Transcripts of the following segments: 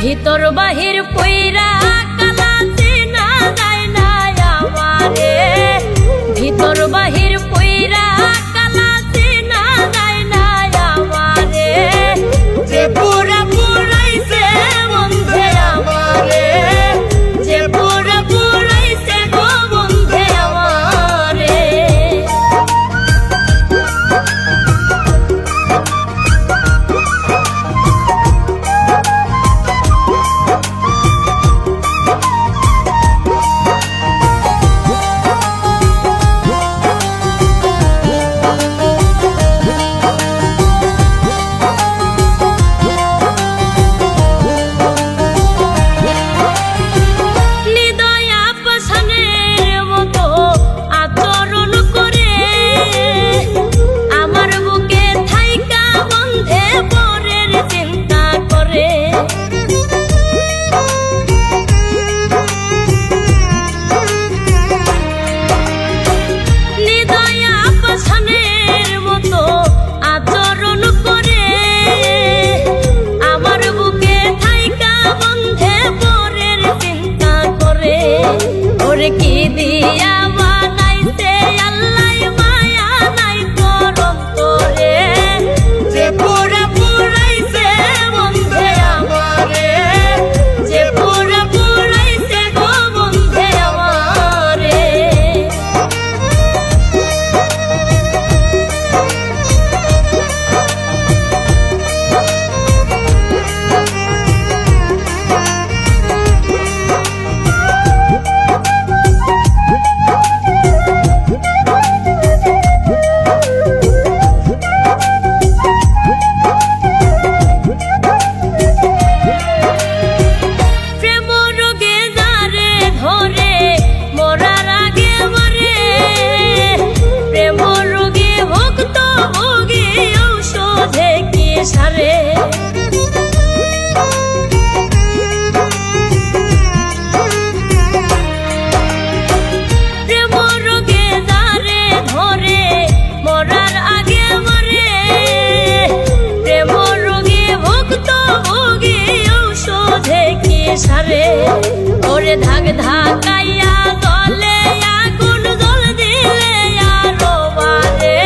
ভিতর বাহির পইরা কালা চেনা যায় না আমারে, ভিতর বাহির পইরা কালা চেনা যায় না আমারে, যে পুরা পুরাইছে বন্ধে আমারে, যে পুরা পুরাইছে গো বন্ধে আমারে। কি দিয়া বানাইছে আল্লাহ মায়া নাই করম তোরে, যে পুরা পুরাইছে বন্ধে আমারে, যে পুরা পুরাইছে গো বন্ধে আমারে। সারে প্রেম রোগে যারে ধরে মরার আগে মরে, প্রেম রোগে ভুক্ত ভোগী ঔষধে কি সারে, ওরে ধাক ধাকাইয়া জলে আগুন জল দিলে আরো বারে,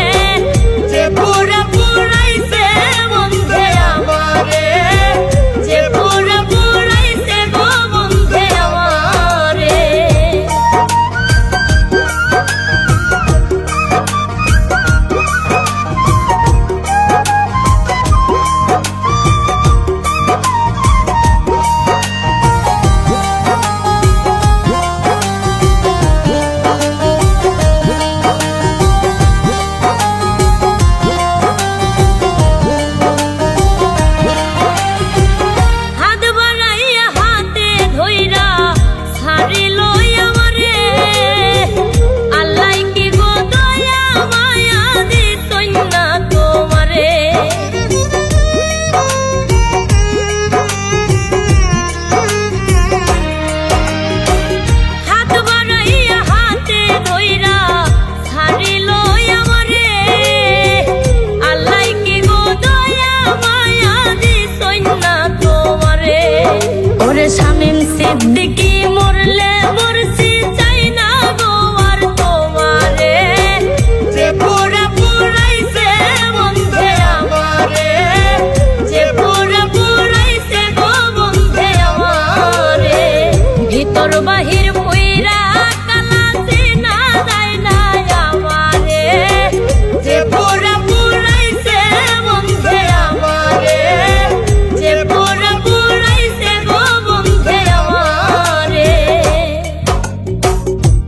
যে পুরা পুরাইছে বন্ধে আমারে, যে পুরা পুরাইছে গো বন্ধে আমারে। শামীম সিদ্দিকী